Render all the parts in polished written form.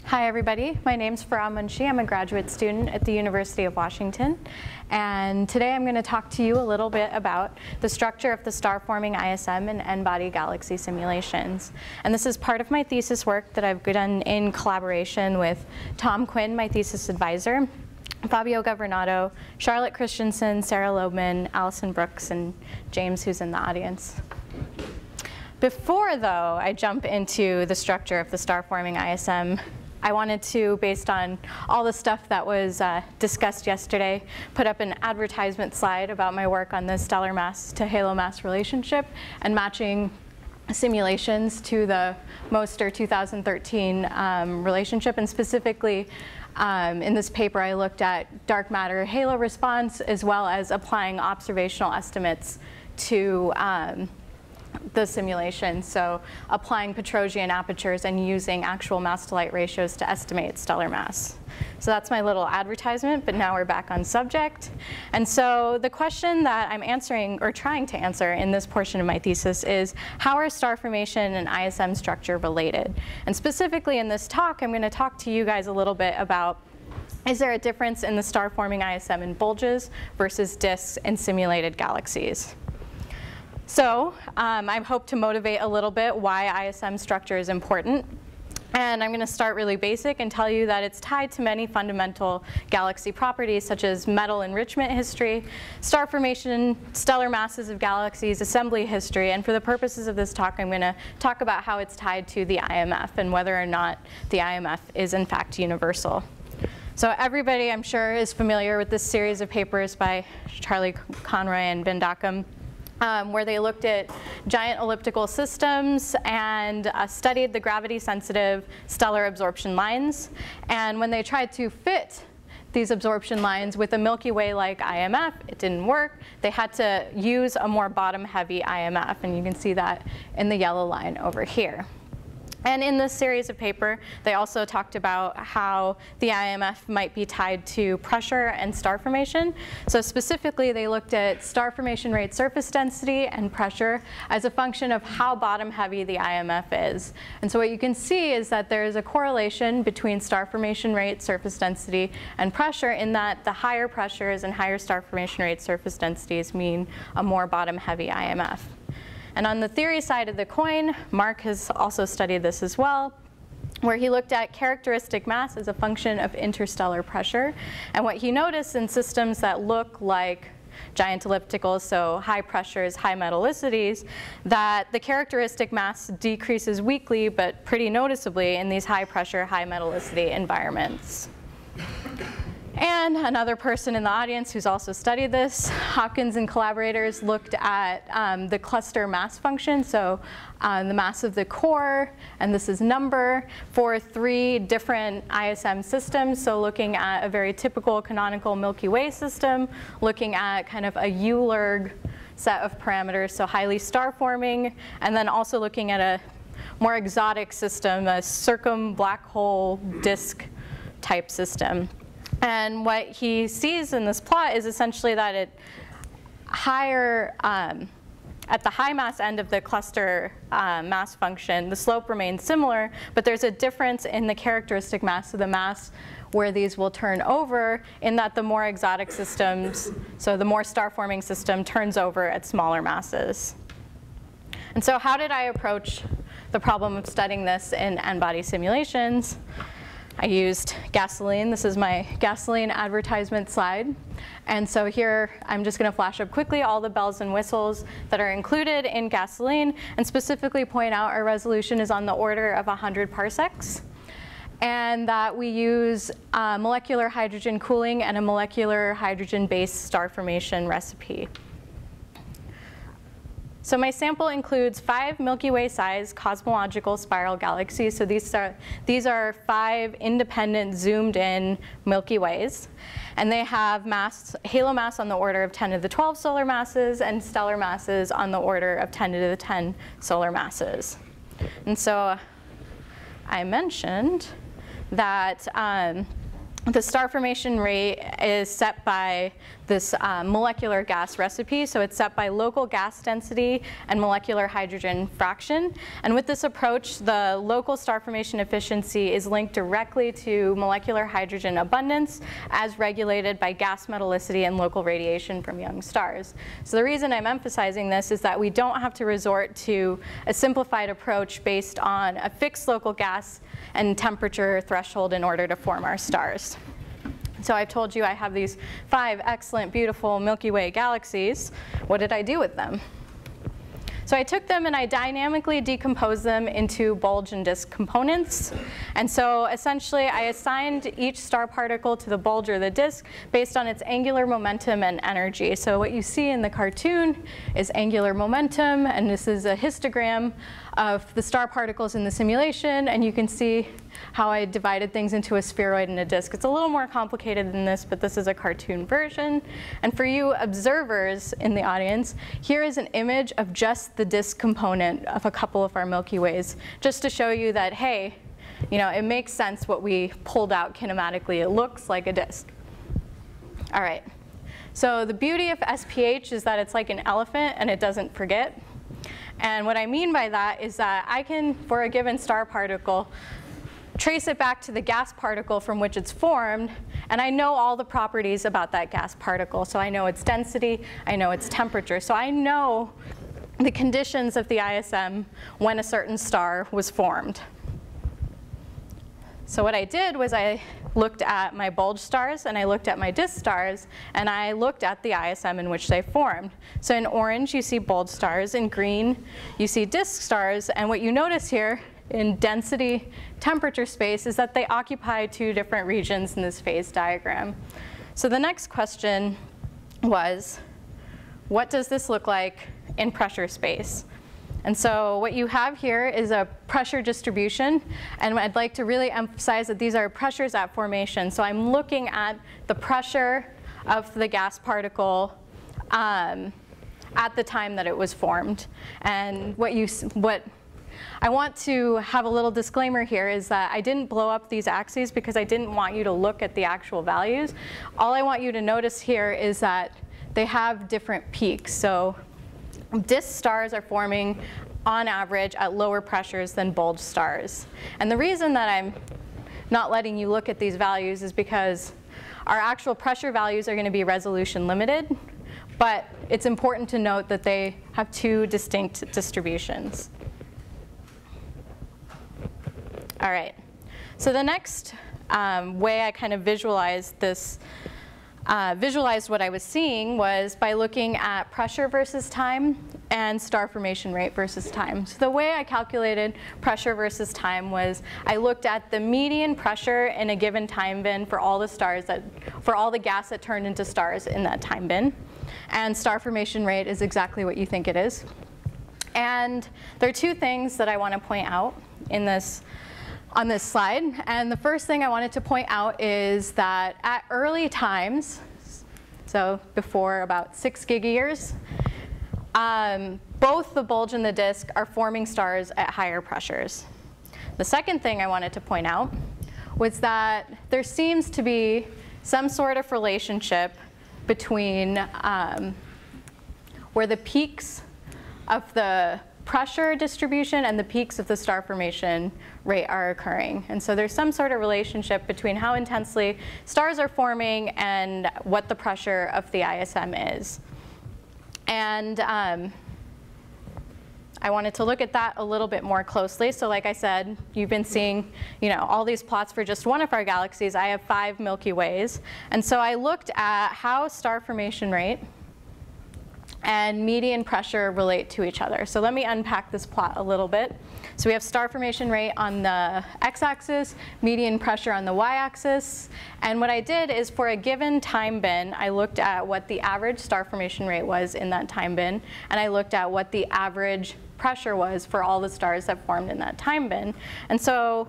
Hi everybody, my name's Ferah Munshi. I'm a graduate student at the University of Washington. And today I'm going to talk to you a little bit about the structure of the star-forming ISM and N-body galaxy simulations. And this is part of my thesis work that I've done in collaboration with Tom Quinn, my thesis advisor, Fabio Governado, Charlotte Christensen, Sarah Loebman, Allison Brooks, and James, who's in the audience. Before, though, I jump into the structure of the star-forming ISM, I wanted to, based on all the stuff that was discussed yesterday, put up an advertisement slide about my work on the stellar mass to halo mass relationship and matching simulations to the Moster 2013 relationship. And specifically, in this paper, I looked at dark matter halo response as well as applying observational estimates to the simulation, so applying Petrosian apertures and using actual mass to light ratios to estimate stellar mass. So that's my little advertisement, but now we're back on subject. And so the question that I'm answering, or trying to answer in this portion of my thesis is, how are star formation and ISM structure related? And specifically in this talk, I'm going to talk to you guys a little bit about, is there a difference in the star-forming ISM in bulges versus disks in simulated galaxies? So I hope to motivate a little bit why ISM structure is important. And I'm going to start really basic and tell you that it's tied to many fundamental galaxy properties, such as metal enrichment history, star formation, stellar masses of galaxies, assembly history. And for the purposes of this talk, I'm going to talk about how it's tied to the IMF and whether or not the IMF is in fact universal. So everybody, I'm sure, is familiar with this series of papers by Charlie Conroy and Ben Dockham, where they looked at giant elliptical systems and studied the gravity-sensitive stellar absorption lines. And when they tried to fit these absorption lines with a Milky Way-like IMF, it didn't work. They had to use a more bottom-heavy IMF, and you can see that in the yellow line over here. And in this series of paper, they also talked about how the IMF might be tied to pressure and star formation. So specifically, they looked at star formation rate surface density and pressure as a function of how bottom heavy the IMF is. And so what you can see is that there is a correlation between star formation rate, surface density, and pressure, in that the higher pressures and higher star formation rate surface densities mean a more bottom heavy IMF. And on the theory side of the coin, Mark has also studied this as well, where he looked at characteristic mass as a function of interstellar pressure. And what he noticed in systems that look like giant ellipticals, so high pressures, high metallicities, that the characteristic mass decreases weakly, but pretty noticeably in these high pressure, high metallicity environments. And another person in the audience who's also studied this, Hopkins and collaborators, looked at the cluster mass function, so the mass of the core, and this is number, for 3 different ISM systems. So looking at a very typical canonical Milky Way system, looking at kind of a Eulerg set of parameters, so highly star-forming, and then also looking at a more exotic system, a circum-black hole disk type system. And what he sees in this plot is essentially that at the high mass end of the cluster mass function, the slope remains similar, but there's a difference in the characteristic mass of the mass where these will turn over, in that the more exotic systems, so the more star-forming system, turns over at smaller masses. And so how did I approach the problem of studying this in N-body simulations? I used gasoline. This is my gasoline advertisement slide. And so here, I'm just going to flash up quickly all the bells and whistles that are included in gasoline, and specifically point out our resolution is on the order of 100 parsecs, and that we use molecular hydrogen cooling and a molecular hydrogen-based star formation recipe. So my sample includes 5 Milky Way-sized cosmological spiral galaxies. So these are 5 independent, zoomed-in Milky Ways. And they have halo mass on the order of 10 to the 12 solar masses, and stellar masses on the order of 10 to the 10 solar masses. And so I mentioned that the star formation rate is set by this molecular gas recipe. So it's set by local gas density and molecular hydrogen fraction. And with this approach, the local star formation efficiency is linked directly to molecular hydrogen abundance as regulated by gas metallicity and local radiation from young stars. So the reason I'm emphasizing this is that we don't have to resort to a simplified approach based on a fixed local gas and temperature threshold in order to form our stars. So I've told you I have these 5 excellent, beautiful Milky Way galaxies. What did I do with them? So I took them and I dynamically decomposed them into bulge and disk components. And so essentially I assigned each star particle to the bulge or the disk based on its angular momentum and energy. So what you see in the cartoon is angular momentum, and this is a histogram of the star particles in the simulation, and you can see how I divided things into a spheroid and a disk. It's a little more complicated than this, but this is a cartoon version. And for you observers in the audience, here is an image of just the disk component of a couple of our Milky Ways, just to show you that, hey, it makes sense what we pulled out kinematically. It looks like a disk. All right. So the beauty of SPH is that it's like an elephant and it doesn't forget. And what I mean by that is that I can, for a given star particle, trace it back to the gas particle from which it's formed, and I know all the properties about that gas particle. So I know its density, I know its temperature. So I know the conditions of the ISM when a certain star was formed. So what I did was I looked at my bulge stars and I looked at my disk stars and I looked at the ISM in which they formed. So in orange you see bulge stars, in green you see disk stars, and what you notice here in density temperature space is that they occupy 2 different regions in this phase diagram. So the next question was, what does this look like in pressure space? And so what you have here is a pressure distribution, and I'd like to really emphasize that these are pressures at formation. So I'm looking at the pressure of the gas particle at the time that it was formed. And what I want to have a little disclaimer here is that I didn't blow up these axes because I didn't want you to look at the actual values. All I want you to notice here is that they have different peaks. So disk stars are forming on average at lower pressures than bulge stars. And the reason that I'm not letting you look at these values is because our actual pressure values are going to be resolution limited, but it's important to note that they have 2 distinct distributions. All right, so the next way I kind of visualized this, visualized what I was seeing was by looking at pressure versus time and star formation rate versus time. So the way I calculated pressure versus time was I looked at the median pressure in a given time bin for all the stars for all the gas that turned into stars in that time bin. And star formation rate is exactly what you think it is. And there are 2 things that I want to point out on this slide. And the first thing I wanted to point out is that at early times, so before about 6 gigayears, both the bulge and the disk are forming stars at higher pressures. The second thing I wanted to point out was that there seems to be some sort of relationship between where the peaks of the pressure distribution and the peaks of the star formation rate are occurring. And so there's some sort of relationship between how intensely stars are forming and what the pressure of the ISM is. And I wanted to look at that a little bit more closely. So like I said, you've been seeing all these plots for just one of our galaxies. I have 5 Milky Ways. And so I looked at how star formation rate and median pressure relate to each other. So let me unpack this plot a little bit. So we have star formation rate on the x-axis, median pressure on the y-axis. And what I did is for a given time bin, I looked at what the average star formation rate was in that time bin, and I looked at what the average pressure was for all the stars that formed in that time bin. And so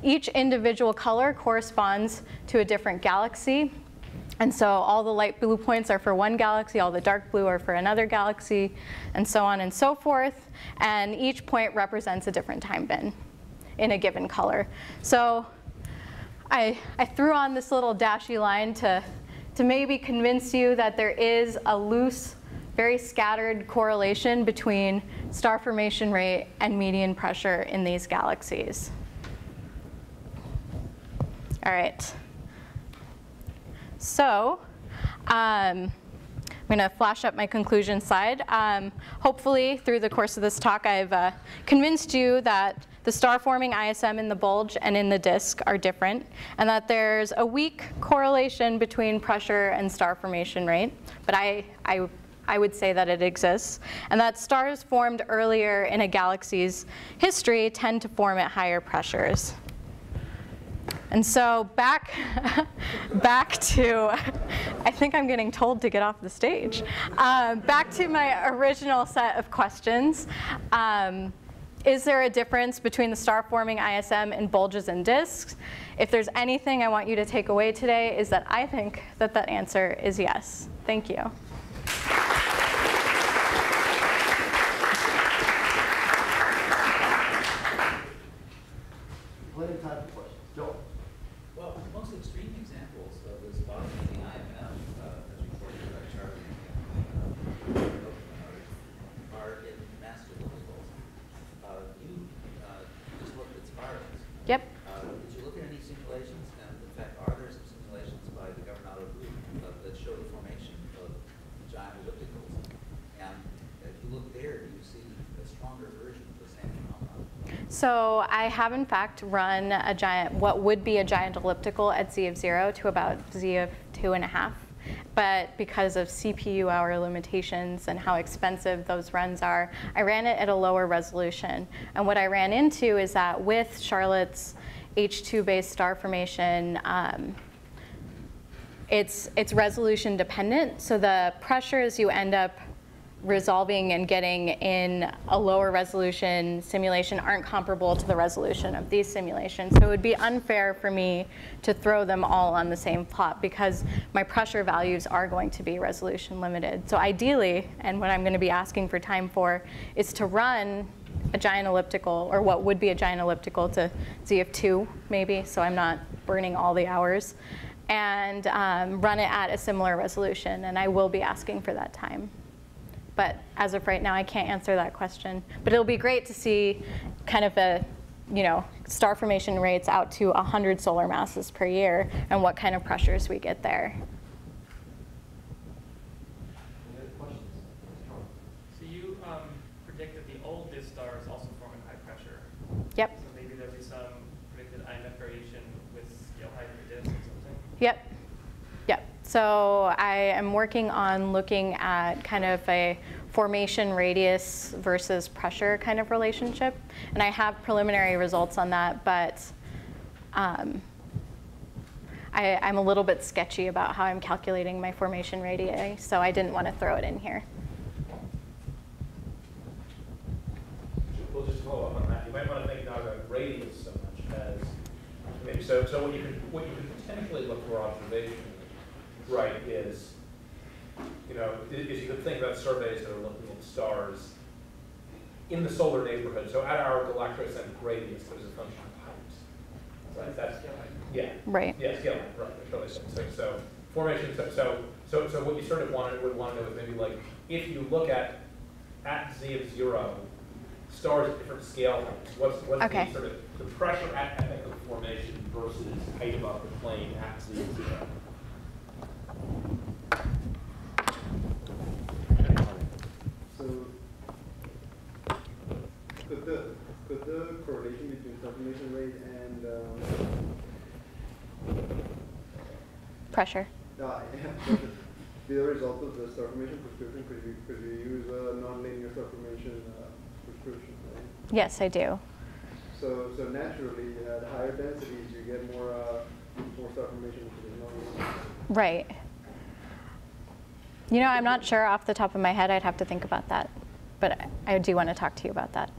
each individual color corresponds to a different galaxy. And so all the light blue points are for one galaxy, all the dark blue are for another galaxy, and so on and so forth. And each point represents a different time bin in a given color. So I threw on this little dashy line to maybe convince you that there is a loose, very scattered correlation between star formation rate and median pressure in these galaxies. All right. So I'm going to flash up my conclusion slide. Hopefully, through the course of this talk, I've convinced you that the star-forming ISM in the bulge and in the disk are different, and that there's a weak correlation between pressure and star formation rate. But I would say that it exists, and that stars formed earlier in a galaxy's history tend to form at higher pressures. And so back to, I think I'm getting told to get off the stage. Back to my original set of questions. Is there a difference between the star-forming ISM and bulges and disks? If there's anything I want you to take away today, is that I think that that answer is yes. Thank you. Plenty of time for questions. Joel. Well, most extreme examples of this bottom of the IMF, as reported by Charlie, are in massive ellipticals. You just looked at spirals. Yep. Did you look at any simulations? And in fact, are there some simulations by the Governado group that show the formation of giant ellipticals? And if you look there, do you see a stronger version of the same phenomenon? So I have, in fact, run a giant, what would be a giant elliptical at z of 0 to about z of 2.5. But because of CPU hour limitations and how expensive those runs are, I ran it at a lower resolution. And what I ran into is that with Charlotte's H2-based star formation, it's resolution dependent. So the pressures you end up resolving and getting in a lower resolution simulation aren't comparable to the resolution of these simulations. So it would be unfair for me to throw them all on the same plot because my pressure values are going to be resolution limited. So ideally, and what I'm going to be asking for time for, is to run a giant elliptical, or what would be a giant elliptical, to z of 2 maybe, so I'm not burning all the hours, and run it at a similar resolution. And I will be asking for that time. But as of right now, I can't answer that question. But it'll be great to see kind of a, star formation rates out to 100 solar masses per year and what kind of pressures we get there. Any other questions? So you predict that the old disk stars also form in high pressure. Yep. So maybe there'll be some predicted IMF variation with scale height of the disk or something? Yep. Yep. So I am working on looking at kind of a formation radius versus pressure kind of relationship. And I have preliminary results on that, but I'm a little bit sketchy about how I'm calculating my formation radii, so I didn't want to throw it in here. We'll just follow up on that. You might want to think not about radius so much as maybe so what you can potentially look for observation, right, is you could think about surveys that are looking at stars in the solar neighborhood. So at our galactocentric radius, there's a function of height. Right? That's scale height. Yeah. Right. Yeah, scale height. Right. So formation. So what you sort of would want to know is maybe like if you look at z of 0, stars at different scale heights. What's okay. The sort of the pressure at epoch of formation versus height above the plane at z of 0? So, could the correlation between star formation rate and Pressure. be the result of the star formation prescription? Could you use a nonlinear star formation prescription? Right? Yes, I do. So naturally, at higher densities, you get more star formation, which is nonlinear. Right. I'm not sure off the top of my head. I'd have to think about that. But I do want to talk to you about that.